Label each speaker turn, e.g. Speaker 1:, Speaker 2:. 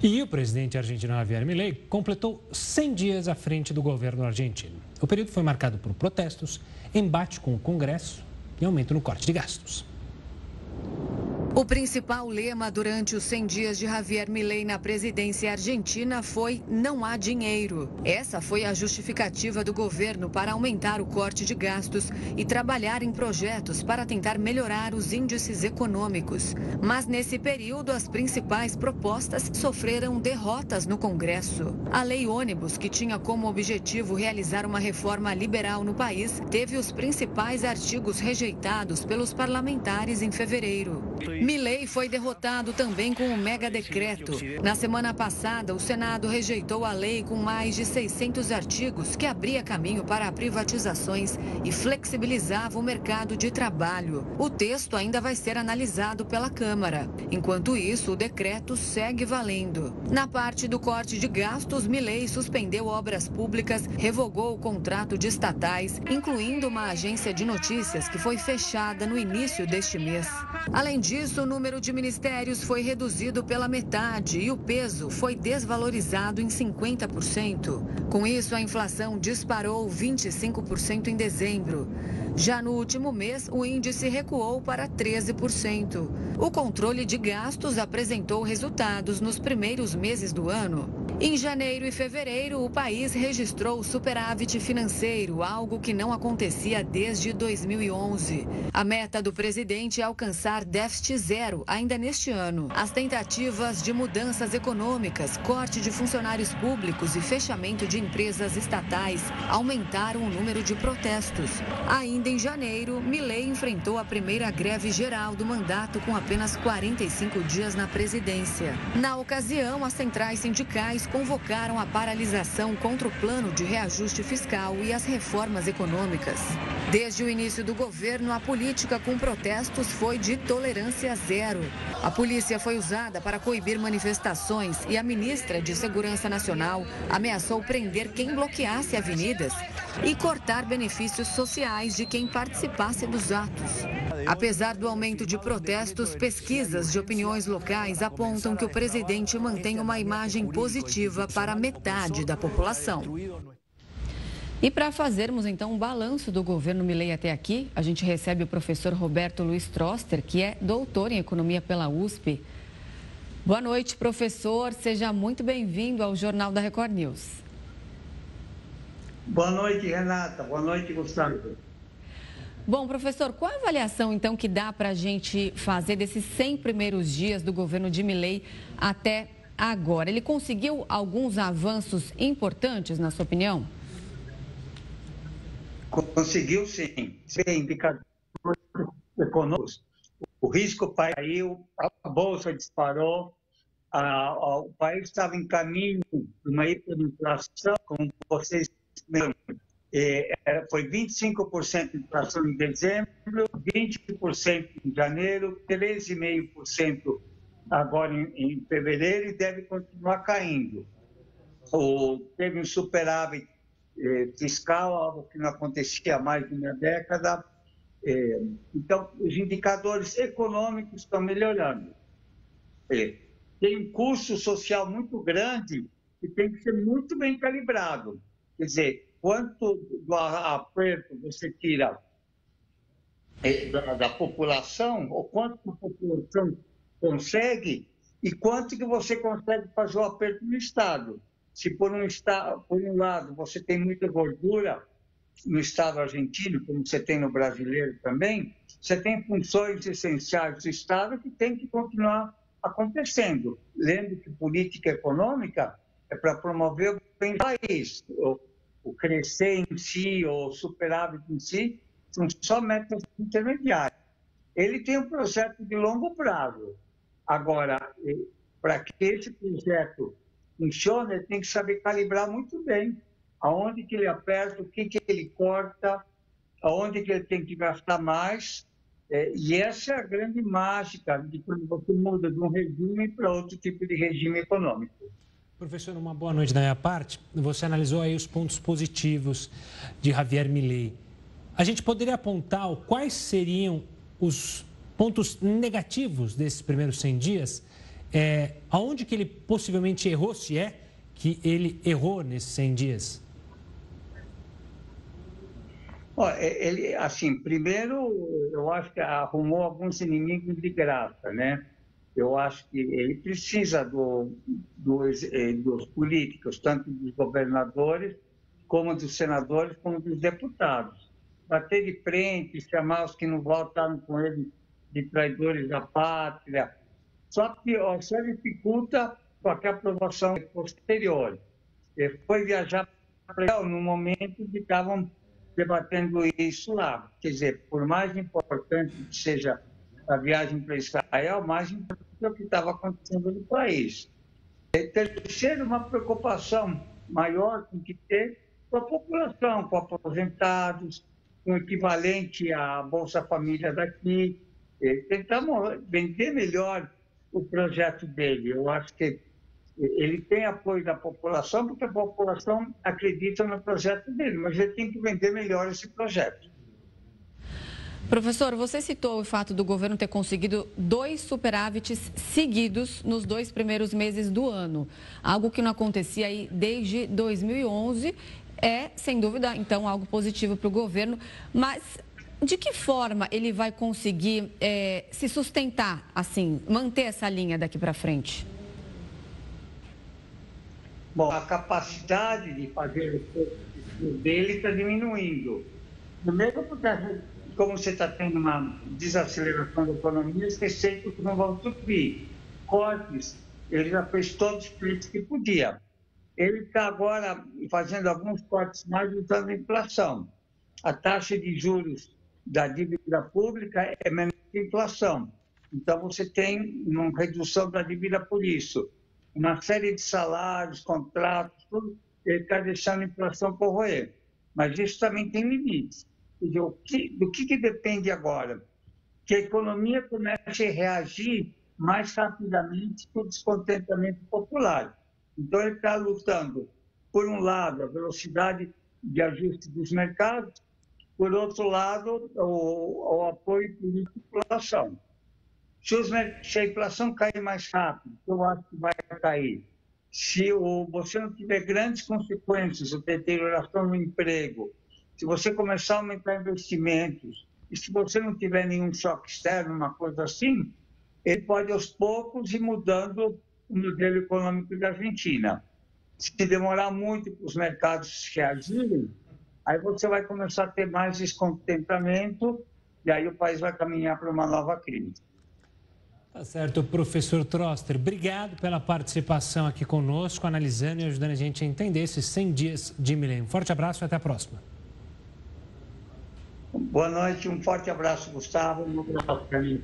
Speaker 1: E o presidente argentino Javier Milei completou 100 dias à frente do governo argentino. O período foi marcado por protestos, embate com o Congresso e aumento no corte de gastos.
Speaker 2: O principal lema durante os 100 dias de Javier Milei na presidência argentina foi "não há dinheiro". Essa foi a justificativa do governo para aumentar o corte de gastos e trabalhar em projetos para tentar melhorar os índices econômicos. Mas nesse período, as principais propostas sofreram derrotas no Congresso. A Lei Ônibus, que tinha como objetivo realizar uma reforma liberal no país, teve os principais artigos rejeitados pelos parlamentares em fevereiro. Milei foi derrotado também com o mega decreto. Na semana passada, o Senado rejeitou a lei com mais de 600 artigos que abria caminho para privatizações e flexibilizava o mercado de trabalho. O texto ainda vai ser analisado pela Câmara. Enquanto isso, o decreto segue valendo. Na parte do corte de gastos, Milei suspendeu obras públicas, revogou o contrato de estatais, incluindo uma agência de notícias que foi fechada no início deste mês. Além disso, o número de ministérios foi reduzido pela metade e o peso foi desvalorizado em 50%. Com isso, a inflação disparou 25% em dezembro. Já no último mês, o índice recuou para 13%. O controle de gastos apresentou resultados nos primeiros meses do ano. Em janeiro e fevereiro, o país registrou superávit financeiro, algo que não acontecia desde 2011. A meta do presidente é alcançar déficit zero ainda neste ano. As tentativas de mudanças econômicas, corte de funcionários públicos e fechamento de empresas estatais aumentaram o número de protestos. Ainda em janeiro, Milei enfrentou a primeira greve geral do mandato com apenas 45 dias na presidência. Na ocasião, as centrais sindicais convocaram a paralisação contra o plano de reajuste fiscal e as reformas econômicas. Desde o início do governo, a política com protestos foi de tolerância zero. A polícia foi usada para coibir manifestações e a ministra de Segurança Nacional ameaçou prender quem bloqueasse avenidas e cortar benefícios sociais de quem participasse dos atos. Apesar do aumento de protestos, pesquisas de opiniões locais apontam que o presidente mantém uma imagem positiva para metade da população. E para fazermos então um balanço do governo Milei até aqui, a gente recebe o professor Roberto Luiz Troster, que é doutor em economia pela USP. Boa noite, professor. Seja muito bem-vindo ao Jornal da Record News.
Speaker 3: Boa noite, Renata. Boa noite, Gustavo.
Speaker 2: Bom, professor, qual a avaliação, então, que dá para a gente fazer desses 100 primeiros dias do governo de Milei até agora? Ele conseguiu alguns avanços importantes, na sua opinião?
Speaker 3: Conseguiu, sim. Indicadores econômicos. O risco caiu, a bolsa disparou, o país estava em caminho de uma hiperinflação, como vocês lembram. Foi 25% de inflação em dezembro, 20% em janeiro, 13,5% agora em fevereiro e deve continuar caindo. Teve um superávit fiscal, algo que não acontecia há mais de uma década. Então, os indicadores econômicos estão melhorando. Tem um custo social muito grande que tem que ser muito bem calibrado. Quer dizer, quanto do aperto você tira da população, ou quanto a população consegue, e quanto que você consegue fazer o aperto no Estado. Se por um lado você tem muita gordura no Estado argentino, como você tem no brasileiro também, você tem funções essenciais do Estado que tem que continuar acontecendo. Lembre que política econômica é para promover o bem do país. O crescer em si, ou superávit em si, são só metas intermediárias. Ele tem um projeto de longo prazo. Agora, para que esse projeto funcione, ele tem que saber calibrar muito bem aonde que ele aperta, o que ele corta, aonde que ele tem que gastar mais. E essa é a grande mágica de quando você muda de um regime para outro tipo de regime econômico.
Speaker 1: Professor, uma boa noite da minha parte. Você analisou aí os pontos positivos de Javier Milei. A gente poderia apontar quais seriam os pontos negativos desses primeiros 100 dias? Aonde que ele possivelmente errou, se é que ele errou nesses 100 dias?
Speaker 3: Ele, assim, primeiro, eu acho que arrumou alguns inimigos de graça, né? Eu acho que ele precisa dos políticos, tanto dos governadores, como dos senadores, como dos deputados. Bater de frente, chamar os que não votaram com ele de traidores da pátria. Só dificulta qualquer aprovação posterior. Ele foi viajar para Israel no momento que estavam debatendo isso lá. Quer dizer, por mais importante que seja a viagem para Israel, mais importante é o que estava acontecendo no país. Terceiro, uma preocupação maior tem que ter com a população, com aposentados, com o equivalente à Bolsa Família daqui. Tentamos vender melhor o projeto dele. Eu acho que ele tem apoio da população, porque a população acredita no projeto dele, mas ele tem que vender melhor esse projeto.
Speaker 2: Professor, você citou o fato do governo ter conseguido 2 superávites seguidos nos 2 primeiros meses do ano, algo que não acontecia aí desde 2011, sem dúvida, então, algo positivo para o governo, mas de que forma ele vai conseguir se sustentar, assim, manter essa linha daqui para frente?
Speaker 3: Bom, a capacidade de fazer o dele está diminuindo. Primeiro, porque, como você está tendo uma desaceleração da economia, as receitas não vão subir. Cortes, ele já fez todos os cortes que podia. Ele está agora fazendo alguns cortes mais usando a inflação. A taxa de juros da dívida pública é menor que a inflação. Então, você tem uma redução da dívida por isso. Uma série de salários, contratos, tudo, ele está deixando a inflação corroer. Mas isso também tem limites. Do que depende agora? Que a economia comece a reagir mais rapidamente com o descontentamento popular. Então, ele está lutando, por um lado, a velocidade de ajuste dos mercados, por outro lado, o apoio político à população. Se a inflação cair mais rápido, eu acho que vai cair. Se você não tiver grandes consequências, a deterioração no emprego, se você começar a aumentar investimentos, e se você não tiver nenhum choque externo, uma coisa assim, ele pode aos poucos ir mudando o modelo econômico da Argentina. Se demorar muito para os mercados reagirem, aí você vai começar a ter mais descontentamento e aí o país vai caminhar para uma nova crise.
Speaker 1: Tá certo, professor Troster. Obrigado pela participação aqui conosco, analisando e ajudando a gente a entender esses 100 dias de Milei. Um forte abraço e até a próxima.
Speaker 3: Boa noite, um forte abraço, Gustavo. Um abraço para mim.